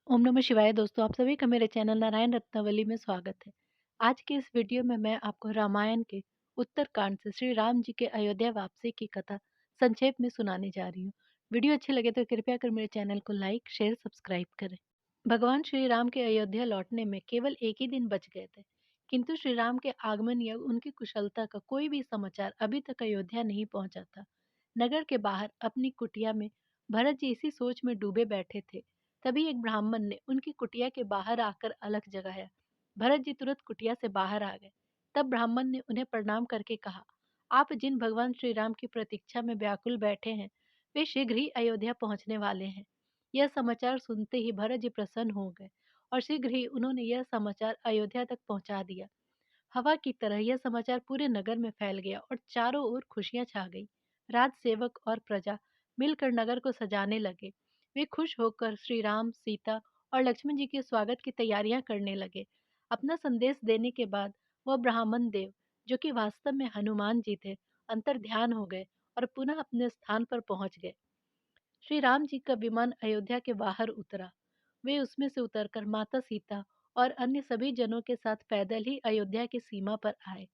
ओम नमः शिवाय दोस्तों, आप सभी का मेरे चैनल नारायण रत्नावली में स्वागत है। आज के इस वीडियो में मैं आपको रामायण के उत्तरकांड से श्री राम जी के अयोध्या वापसी की कथा संक्षेप में सुनाने जा रही हूँ। वीडियो अच्छी लगे तो कृपया कर मेरे चैनल को लाइक, शेयर, सब्सक्राइब करें। भगवान श्री राम के अयोध्या लौटने में केवल एक ही दिन बच गए थे, किंतु श्री राम के आगमन या उनकी कुशलता का कोई भी समाचार अभी तक अयोध्या नहीं पहुंचा था। नगर के बाहर अपनी कुटिया में भरत जी इसी सोच में डूबे बैठे थे। तभी एक ब्राह्मण ने उनकी कुटिया के बाहर आकर अलख जगाया। भरत जी तुरंत कुटिया से बाहर आ गए। तब ब्राह्मण ने उन्हें प्रणाम करके कहा, आप जिन भगवान श्री राम की प्रतीक्षा में व्याकुल बैठे हैं, वे शीघ्र ही अयोध्या पहुंचने वाले हैं। यह समाचार सुनते ही भरत जी प्रसन्न हो गए और शीघ्र ही उन्होंने यह समाचार अयोध्या तक पहुंचा दिया। हवा की तरह यह समाचार पूरे नगर में फैल गया और चारों ओर खुशियां छा गई। राज सेवक और प्रजा मिलकर नगर को सजाने लगे। वे खुश होकर श्री राम, सीता और लक्ष्मण जी के स्वागत की तैयारियां करने लगे। अपना संदेश देने के बाद वह ब्राह्मण देव, जो कि वास्तव में हनुमान जी थे, अंतर ध्यान हो गए और पुनः अपने स्थान पर पहुंच गए। श्री राम जी का विमान अयोध्या के बाहर उतरा। वे उसमें से उतरकर माता सीता और अन्य सभी जनों के साथ पैदल ही अयोध्या की सीमा पर आए।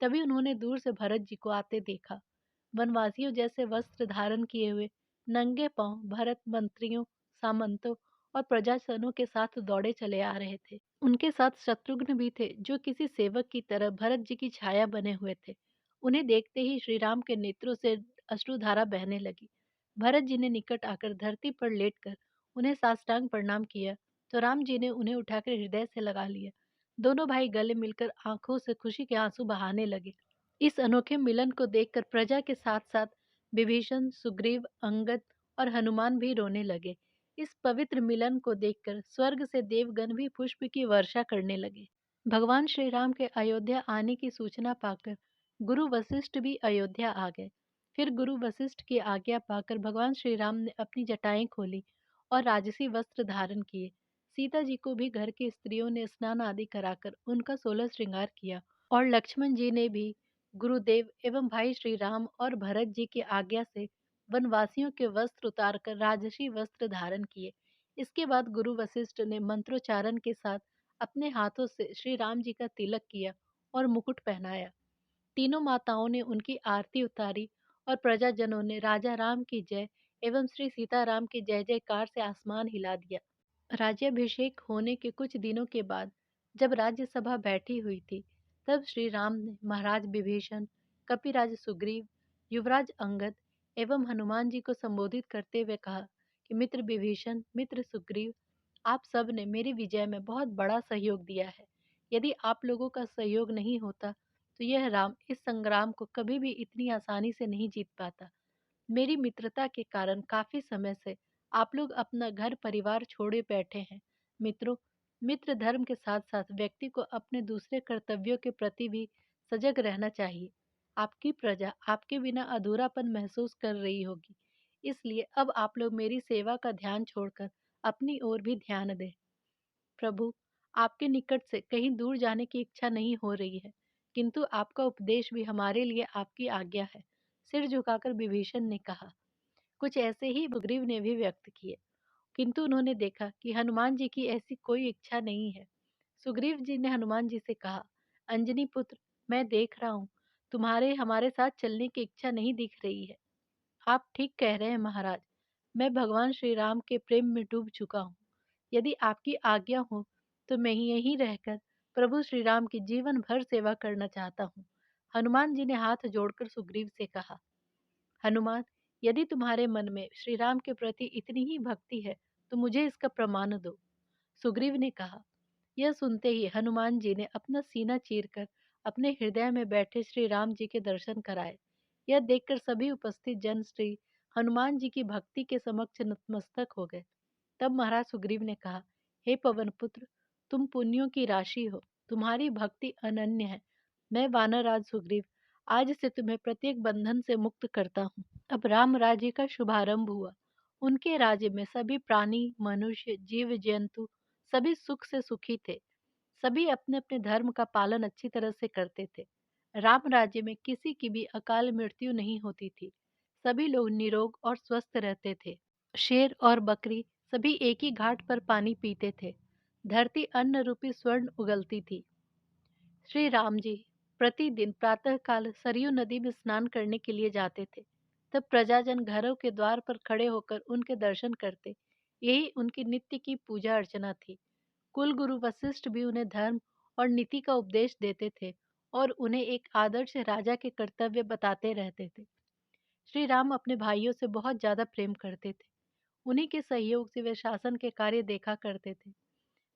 तभी उन्होंने दूर से भरत जी को आते देखा। वनवासियों जैसे वस्त्र धारण किए हुए नंगे पांव भरत मंत्रियों, सामंतों और प्रजाजनों के साथ दौड़े चले आ रहे थे। उनके साथ शत्रुघ्न भी थे, जो किसी सेवक की तरह भरत जी की छाया बने हुए थे। उन्हें देखते ही श्री राम के नेत्रों से अश्रुधारा बहने लगी। भरत जी ने निकट आकर धरती पर लेटकर उन्हें साष्टांग प्रणाम किया, तो राम जी ने उन्हें उठाकर हृदय से लगा लिया। दोनों भाई गले मिलकर आंखों से खुशी के आंसू बहाने लगे। इस अनोखे मिलन को देखकर प्रजा के साथ साथ विभीषण, सुग्रीव, अंगद और हनुमान भी रोने लगे। इस पवित्र मिलन को देखकर स्वर्ग से देवगण भी पुष्प की वर्षा करने लगे। भगवान श्री राम के अयोध्या आने की सूचना पाकर गुरु वशिष्ठ भी अयोध्या आ गए। फिर गुरु वशिष्ठ की आज्ञा पाकर भगवान श्री राम ने अपनी जटाएं खोली और राजसी वस्त्र धारण किए। सीता जी को भी घर की स्त्रियों ने स्नान आदि कराकर उनका 16 श्रृंगार किया और लक्ष्मण जी ने भी गुरुदेव एवं भाई श्री राम और भरत जी की आज्ञा से वनवासियों के वस्त्र उतारकर राजसी वस्त्र धारण किए। इसके बाद गुरु वशिष्ठ ने मंत्रोच्चारण के साथ अपने हाथों से श्री राम जी का तिलक किया और मुकुट पहनाया। तीनों माताओं ने उनकी आरती उतारी और प्रजाजनों ने राजा राम की जय एवं श्री सीताराम की जय जयकार से आसमान हिला दिया। राज्याभिषेक होने के कुछ दिनों के बाद जब राज्यसभा बैठी हुई थी, तब श्री राम ने महाराज विभीषण, कपिराज सुग्रीव, युवराज अंगद एवं हनुमान जी को संबोधित करते हुए कहा कि मित्र विभीषण, मित्र सुग्रीव, आप सब ने मेरी विजय में बहुत बड़ा सहयोग दिया है। यदि आप लोगों का सहयोग नहीं होता तो यह राम इस संग्राम को कभी भी इतनी आसानी से नहीं जीत पाता। मेरी मित्रता के कारण काफी समय से आप लोग अपना घर परिवार छोड़े बैठे हैं। मित्रों, मित्र धर्म के साथ साथ व्यक्ति को अपने दूसरे कर्तव्यों के प्रति भी सजग रहना चाहिए। आपकी प्रजा आपके बिना अधूरापन महसूस कर रही होगी, इसलिए अब आप लोग मेरी सेवा का ध्यान छोड़कर अपनी ओर भी ध्यान दें। प्रभु, आपके निकट से कहीं दूर जाने की इच्छा नहीं हो रही है, किंतु आपका उपदेश भी हमारे लिए आपकी आज्ञा है। सिर झुकाकर विभीषण ने कहा। कुछ ऐसे ही सुग्रीव ने भी व्यक्त किए, किंतु उन्होंने देखा कि हनुमान जी की ऐसी कोई इच्छा नहीं है। सुग्रीव जी ने हनुमान जी से कहा, अंजनी पुत्र, मैं देख रहा हूँ तुम्हारे हमारे साथ चलने की इच्छा नहीं दिख रही है। आप ठीक कह रहे हैं महाराज, मैं भगवान श्री राम के प्रेम में डूब चुका हूँ। यदि आपकी आज्ञा हो तो मैं यहीं रहकर प्रभु श्री राम की जीवन भर सेवा करना चाहता हूँ। हनुमान जी ने हाथ जोड़कर सुग्रीव से कहा, हनुमान, यदि तुम्हारे मन में श्री राम के प्रति इतनी ही भक्ति है तो मुझे इसका प्रमाण दो। सुग्रीव ने कहा। यह सुनते ही हनुमान जी ने अपना सीना चीरकर अपने हृदय में बैठे श्री राम जी के दर्शन कराए। यह देखकर सभी उपस्थित जन श्री हनुमान जी की भक्ति के समक्ष नतमस्तक हो गए। तब महाराज सुग्रीव ने कहा, हे पवन पुत्र, तुम पुण्यों की राशि हो, तुम्हारी भक्ति अनन्य है। मैं वानरराज सुग्रीव आज से तुम्हें प्रत्येक बंधन से मुक्त करता हूँ। अब राम राज्य का शुभारंभ हुआ। उनके राज्य में सभी प्राणी, मनुष्य, जीव जंतु सभी सुख से सुखी थे। सभी अपने अपने धर्म का पालन अच्छी तरह से करते थे। राम राज्य में किसी की भी अकाल मृत्यु नहीं होती थी। सभी लोग निरोग और स्वस्थ रहते थे। शेर और बकरी सभी एक ही घाट पर पानी पीते थे। धरती अन्न रूपी स्वर्ण उगलती थी। श्री राम जी प्रतिदिन प्रातःकाल सरयू नदी में स्नान करने के लिए जाते थे। तब प्रजाजन घरों के द्वार पर खड़े होकर उनके दर्शन करते। यही उनकी नित्य की पूजा अर्चना थी। कुल गुरु वशिष्ठ भी उन्हें धर्म और नीति का उपदेश देते थे और उन्हें एक आदर्श राजा के कर्तव्य बताते रहते थे। श्री राम अपने भाइयों से बहुत ज्यादा प्रेम करते थे। उन्हीं के सहयोग से वे शासन के कार्य देखा करते थे।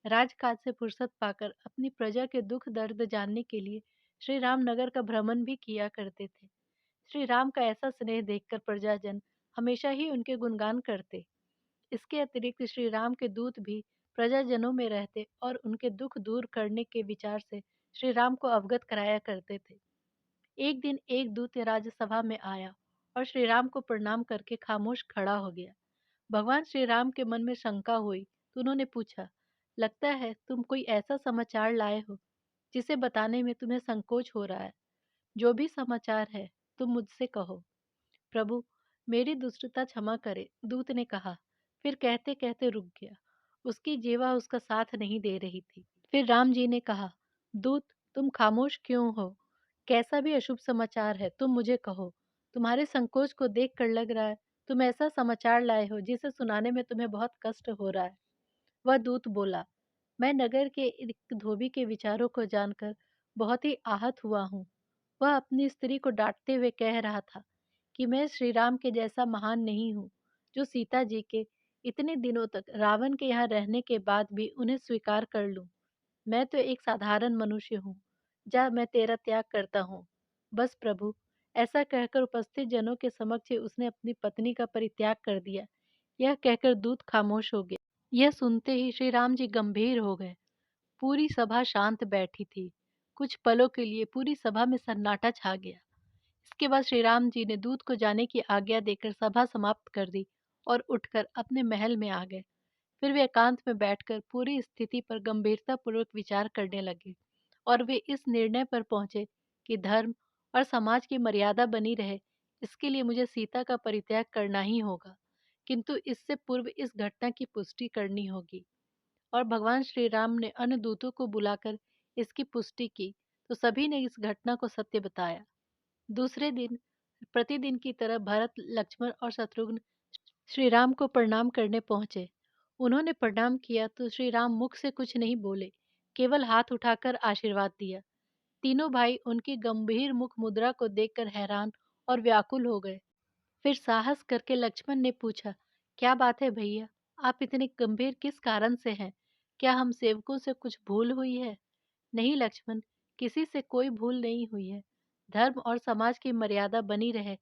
राजकाज से फुर्सत पाकर अपनी प्रजा के दुख दर्द जानने के लिए श्री राम नगर का भ्रमण भी किया करते थे। श्री राम का ऐसा स्नेह देखकर प्रजाजन हमेशा ही उनके गुणगान करते। इसके अतिरिक्त श्री राम के दूत भी प्रजाजनों में रहते और उनके दुख दूर करने के विचार से श्री राम को अवगत कराया करते थे। एक दिन एक दूत राजसभा में आया और श्री राम को प्रणाम करके खामोश खड़ा हो गया। भगवान श्री राम के मन में शंका हुई तो उन्होंने पूछा, लगता है तुम कोई ऐसा समाचार लाए हो जिसे बताने में तुम्हें संकोच हो रहा है। जो भी समाचार है तुम मुझसे कहो। प्रभु, मेरी दुष्टता क्षमा करे, दूत ने कहा। फिर कहते कहते रुक गया। उसकी जीवा उसका साथ नहीं दे रही थी। फिर राम जी ने कहा, दूत, तुम खामोश क्यों हो? कैसा भी अशुभ समाचार है तुम मुझे कहो। तुम्हारे संकोच को देख कर लग रहा है तुम ऐसा समाचार लाए हो जिसे सुनाने में तुम्हें बहुत कष्ट हो रहा है। वह दूत बोला, मैं नगर के एक धोबी के विचारों को जानकर बहुत ही आहत हुआ हूँ। वह अपनी स्त्री को डांटते हुए कह रहा था कि मैं श्री राम के जैसा महान नहीं हूँ, जो सीता जी के इतने दिनों तक रावण के यहाँ रहने के बाद भी उन्हें स्वीकार कर लूं। मैं तो एक साधारण मनुष्य हूँ। जा, मैं तेरा त्याग करता हूँ। बस प्रभु, ऐसा कहकर उपस्थित जनों के समक्ष उसने अपनी पत्नी का परित्याग कर दिया। यह कहकर दूत खामोश हो गया। यह सुनते ही श्री राम जी गंभीर हो गए। पूरी सभा शांत बैठी थी। कुछ पलों के लिए पूरी सभा में सन्नाटा छा गया। इसके बाद श्री राम जी ने दूत को जाने की आज्ञा देकर सभा समाप्त कर दी और उठकर अपने महल में आ गए। फिर वे एकांत में बैठकर पूरी स्थिति पर गंभीरतापूर्वक विचार करने लगे और वे इस निर्णय पर पहुंचे कि धर्म और समाज की मर्यादा बनी रहे, इसके लिए मुझे सीता का परित्याग करना ही होगा। किंतु इससे पूर्व इस घटना की पुष्टि करनी होगी। और भगवान श्री राम ने अन्य दूतों को बुलाकर इसकी पुष्टि की तो सभी ने इस घटना को सत्य बताया। दूसरे दिन प्रतिदिन की तरह भरत, लक्ष्मण और शत्रुघ्न श्री राम को प्रणाम करने पहुंचे। उन्होंने प्रणाम किया तो श्री राम मुख से कुछ नहीं बोले, केवल हाथ उठाकर आशीर्वाद दिया। तीनों भाई उनकी गंभीर मुख मुद्रा को देखकर हैरान और व्याकुल हो गए। फिर साहस करके लक्ष्मण ने पूछा, क्या बात है भैया, आप इतने गंभीर किस कारण से हैं? क्या हम सेवकों से कुछ भूल हुई है? नहीं लक्ष्मण, किसी से कोई भूल नहीं हुई है। धर्म और समाज की मर्यादा बनी रहे,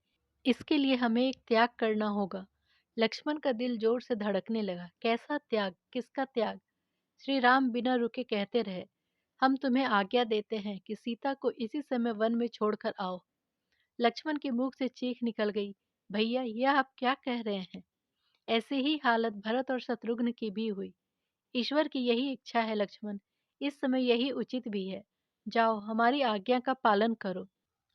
इसके लिए हमें एक त्याग करना होगा। लक्ष्मण का दिल जोर से धड़कने लगा। कैसा त्याग, किसका त्याग? श्री राम बिना रुके कहते रहे, हम तुम्हें आज्ञा देते हैं कि सीता को इसी समय वन में छोड़कर आओ। लक्ष्मण के मुख से चीख निकल गई, भैया यह आप क्या कह रहे हैं? ऐसी ही हालत भरत और शत्रुघ्न की भी हुई। ईश्वर की यही इच्छा है लक्ष्मण, इस समय यही उचित भी है। जाओ, हमारी आज्ञा का पालन करो।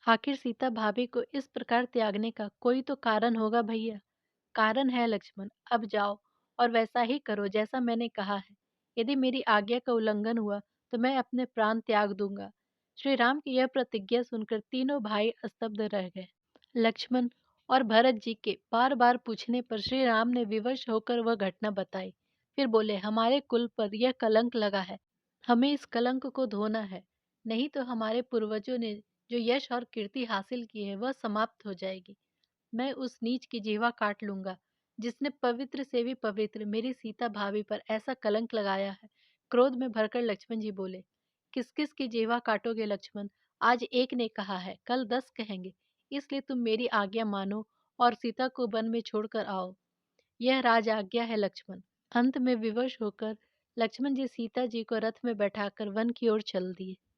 आखिर सीता भाभी को इस प्रकार त्यागने का कोई तो कारण होगा भैया। कारण है लक्ष्मण, अब जाओ और वैसा ही करो जैसा मैंने कहा है। यदि मेरी आज्ञा का उल्लंघन हुआ तो मैं अपने प्राण त्याग दूंगा। श्री राम की यह प्रतिज्ञा सुनकर तीनों भाई स्तब्ध रह गए। लक्ष्मण और भरत जी के बार बार पूछने पर श्री राम ने विवश होकर वह घटना बताई। फिर बोले, हमारे कुल पर यह कलंक लगा है, हमें इस कलंक को धोना है, नहीं तो हमारे पूर्वजों ने जो यश और कीर्ति हासिल की है वह समाप्त हो जाएगी। मैं उस नीच की जीवा काट लूंगा जिसने पवित्र से भी पवित्र मेरी सीता भाभी पर ऐसा कलंक लगाया है। क्रोध में भरकर लक्ष्मण जी बोले, किस किस की जीवा काटोगे लक्ष्मण? आज एक ने कहा है, कल 10 कहेंगे। इसलिए तुम मेरी आज्ञा मानो और सीता को वन में छोड़कर आओ। यह राज आज्ञा है लक्ष्मण। अंत में विवश होकर लक्ष्मण जी सीता जी को रथ में बैठाकर वन की ओर चल दिए।